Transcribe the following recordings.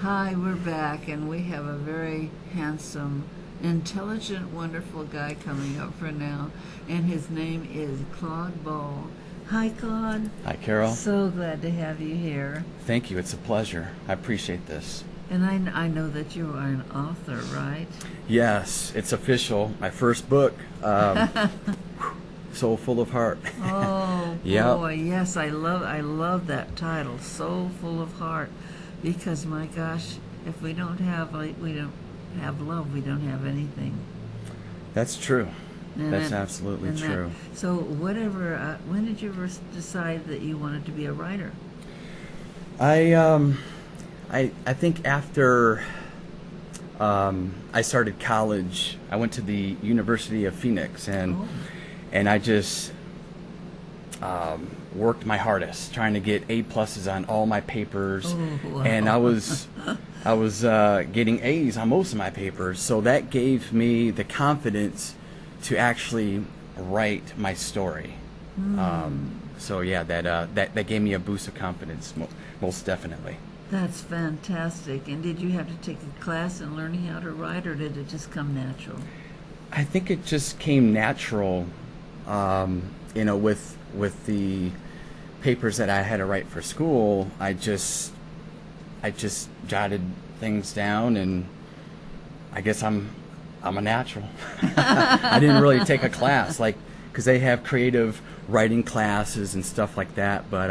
Hi, we're back, and we have a very handsome, intelligent, wonderful guy coming up for now, and his name is Claude Ball. Hi, Claude. Hi, Carol. So glad to have you here. Thank you. It's a pleasure. I appreciate this. And I know that you are an author, right? Yes, it's official. My first book, So Full of Heart. Oh Yep. boy, yes, I love that title, So Full of Heart, because my gosh, if we don't have love, we don't have anything. That's true. And That's that- absolutely and that- true. So whatever, when did you first decide that you wanted to be a writer? I think after I started college, I went to the University of Phoenix, and I just worked my hardest trying to get A+ on all my papers, Oh, wow. and I was getting A's on most of my papers, so that gave me the confidence to actually write my story. So yeah, that gave me a boost of confidence, most definitely. That's fantastic. And did you have to take a class in learning how to write, or did it just come natural? I think it just came natural, with the papers that I had to write for school. I just jotted things down, and I guess I'm a natural. I didn't really take a class, because they have creative writing classes and stuff like that. But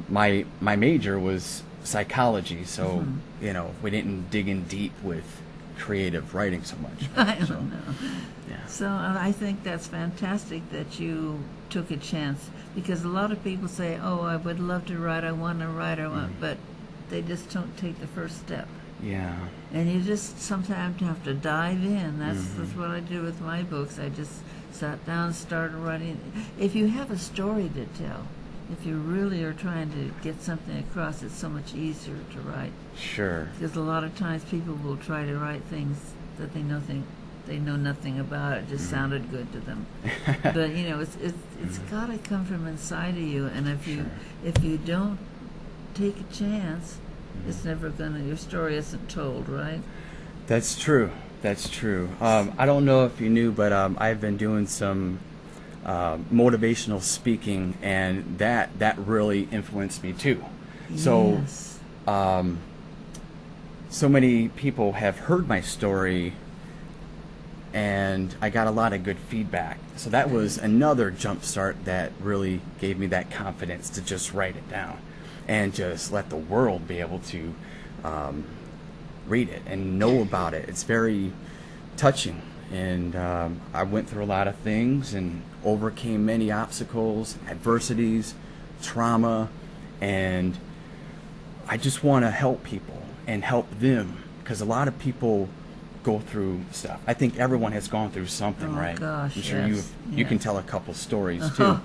my major was psychology, so we didn't dig in deep with creative writing so much. I don't know. Yeah. So I think that's fantastic that you took a chance, because a lot of people say, "Oh, I would love to write, I want to write, but they just don't take the first step. Yeah. And you just sometimes have to dive in. That's what I do with my books. I just sat down, started writing. If you have a story to tell, if you really are trying to get something across, it's so much easier to write. Sure. Because a lot of times people will try to write things that they know nothing about. It just sounded good to them. But it's got to come from inside of you. And if you don't take a chance, it's never gonna. Your story isn't told, right? That's true. That's true. I don't know if you knew, but I've been doing some motivational speaking, and that really influenced me too. So, Yes. so many people have heard my story, and I got a lot of good feedback. So that was another jump start that really gave me that confidence to just write it down and just let the world be able to read it and know about it. It's very touching, and I went through a lot of things and overcame many obstacles, adversities, trauma, and I just want to help people and help them, because a lot of people go through stuff. I think everyone has gone through something, Oh, right? gosh, I'm sure yes, you can yes. tell a couple stories too.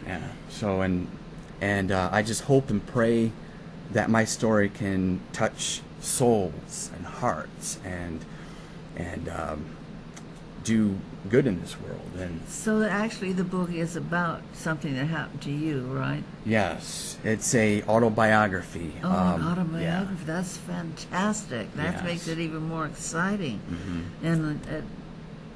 Yeah. So and I just hope and pray that my story can touch souls and hearts and do good in this world. And So actually, the book is about something that happened to you, right? yes, it's a autobiography. Oh, an autobiography. Yeah. That's fantastic. That Yes. makes it even more exciting. Mm-hmm. And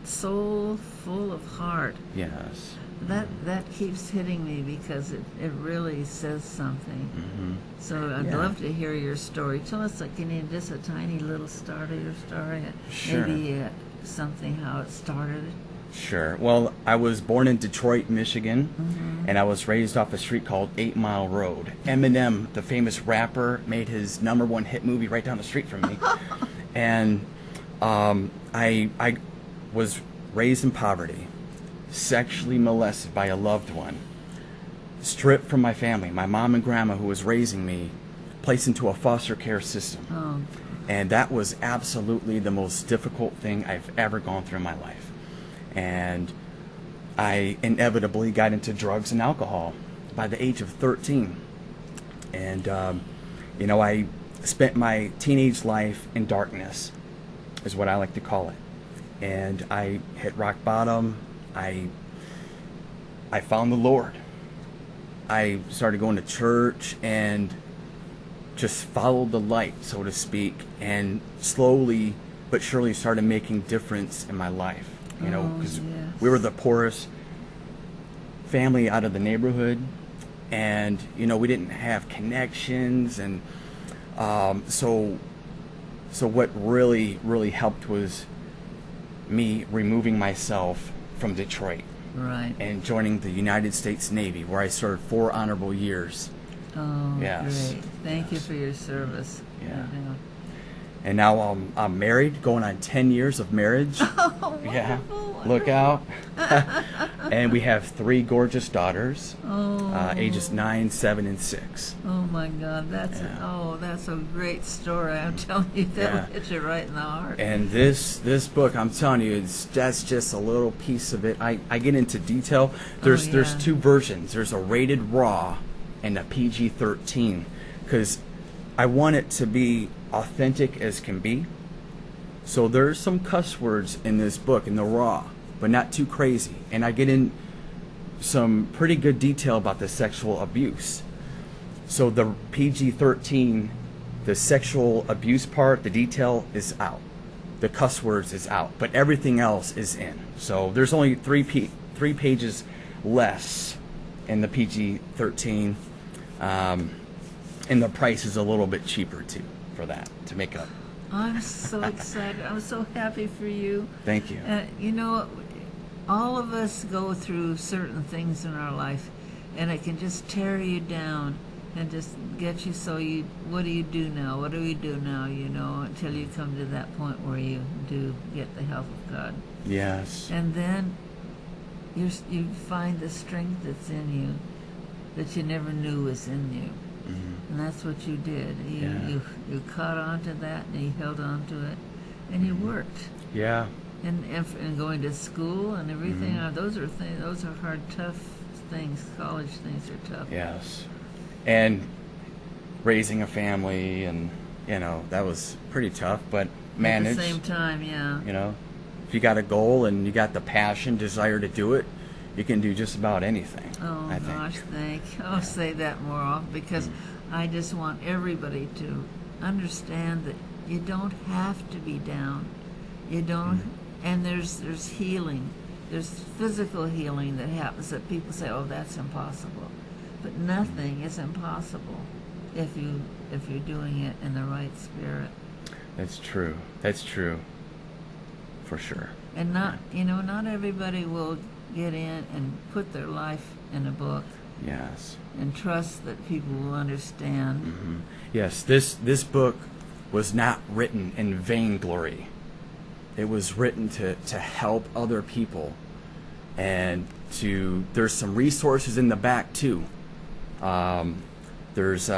soul full of heart. Yes. That keeps hitting me, because it really says something. Mm-hmm. So I'd Yeah. love to hear your story. Tell us, just a tiny little start of your story. Sure. Maybe something how it started. Sure. Well, I was born in Detroit, Michigan, and I was raised off a street called 8 Mile Road. Eminem, the famous rapper, made his #1 hit movie right down the street from me. And I was raised in poverty, sexually molested by a loved one, stripped from my family. My mom and grandma, who was raising me, placed into a foster care system. Oh, And that was absolutely the most difficult thing I've ever gone through in my life. And I inevitably got into drugs and alcohol by the age of 13. And, I spent my teenage life in darkness, is what I like to call it. And I hit rock bottom. I found the Lord. I started going to church, and just followed the light, so to speak, and slowly but surely started making difference in my life. You know, because we were the poorest family out of the neighborhood, and you know, we didn't have connections, and so what really helped was me removing myself from Detroit, Right. and joining the United States Navy, where I served 4 honorable years. Oh, Yes. great. Thank you for your service. Yeah. And now I'm married, going on 10 years of marriage. Oh, Yeah, wonderful, look out. And we have 3 gorgeous daughters, Oh. ages 9, 7, and 6. Oh my God, that's that's a great story. I'm telling you, that will hit you right in the heart. And this book, I'm telling you, that's just a little piece of it. I get into detail. There's 2 versions. There's a rated raw and a PG-13, because I want it to be authentic as can be. So there's some cuss words in this book, in the raw, but not too crazy. And I get in some pretty good detail about the sexual abuse. So the PG-13, the sexual abuse part, the detail is out. The cuss words is out, but everything else is in. So there's only 3 pages less in the PG-13, and the price is a little bit cheaper too for that, to make up. I'm so excited. I'm so happy for you. Thank you. You know, all of us go through certain things in our life, and it can just tear you down and just get you so you, what do you do now? What do we do now? You know, until you come to that point where you do get the help of God. Yes. And then you find the strength that's in you that you never knew was in you. And that's what you did. You caught on to that, and you held on to it, and you worked. Yeah. And going to school and everything. Those are things. Those are hard, tough things. College things are tough. Yes. And raising a family, and you know, that was pretty tough, but managed. At the same time, yeah. You know, if you got a goal and you got the passion, desire to do it, you can do just about anything. Oh I think. Gosh, I'll say that more often, because I just want everybody to understand that you don't have to be down. You don't, and there's healing. There's physical healing that happens that people say, "Oh, that's impossible," but nothing is impossible if you're doing it in the right spirit. That's true. That's true. For sure. And not everybody will get in and put their life in a book. Yes. And trust that people will understand. Yes, this book was not written in vainglory. It was written to help other people, and there's some resources in the back too. There's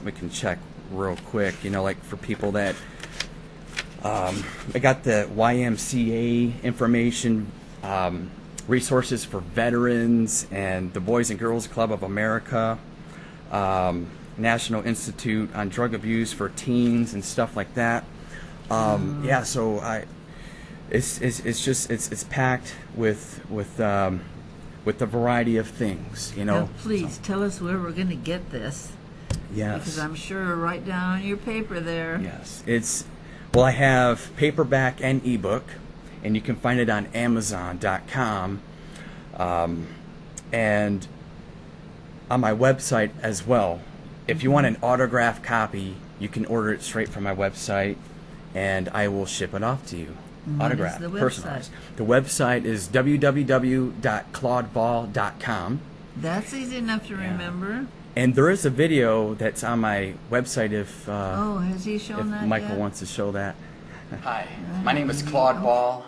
we can check real quick. You know, like for people that I got the YMCA information. Resources for veterans and the Boys and Girls Club of America, National Institute on Drug Abuse for Teens and stuff like that. Yeah, so it's packed with a variety of things, you know. Now, please tell us where we're going to get this. Yes. Because I'm sure right down on your paper there. Yes, I have paperback and ebook, and you can find it on Amazon.com, and on my website as well. If you want an autographed copy, you can order it straight from my website, and I will ship it off to you. Autographed, personalized. The website is www.claudeball.com. That's easy enough to remember. And there is a video that's on my website if has he shown that Michael yet? wants to show that. Hi, my name is Claude Ball.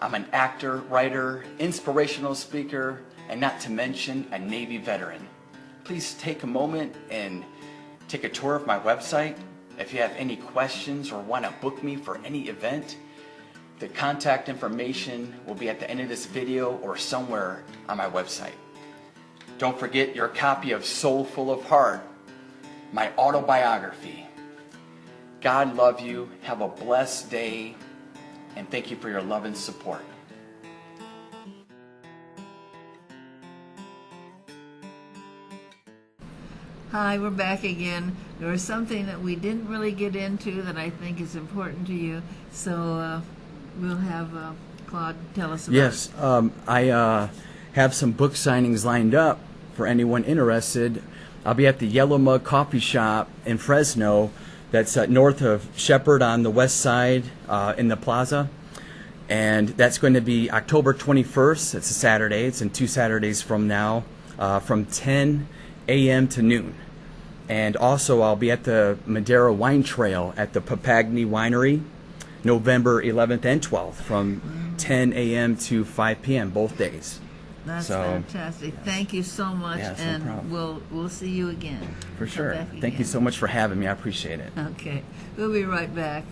I'm an actor, writer, inspirational speaker, and not to mention a Navy veteran. Please take a moment and take a tour of my website. If you have any questions or want to book me for any event, the contact information will be at the end of this video or somewhere on my website. Don't forget your copy of Soul Full of Heart, my autobiography. God love you. Have a blessed day. And thank you for your love and support. Hi, we're back again. There was something that we didn't really get into that I think is important to you, so we'll have Claude tell us about Yes, it. I have some book signings lined up for anyone interested. I'll be at the Yellow Mug Coffee Shop in Fresno. That's north of Shepherd on the west side in the plaza. And that's going to be October 21st. It's a Saturday. It's in 2 Saturdays from now, from 10 a.m. to noon. And also, I'll be at the Madera Wine Trail at the Papagni Winery, November 11th and 12th, from 10 a.m. to 5 p.m. both days. That's So, fantastic. Thank you so much, Yes, no and problem. we'll see you again. For Come sure. back Thank you again. so much for having me. I appreciate it. Okay, we'll be right back.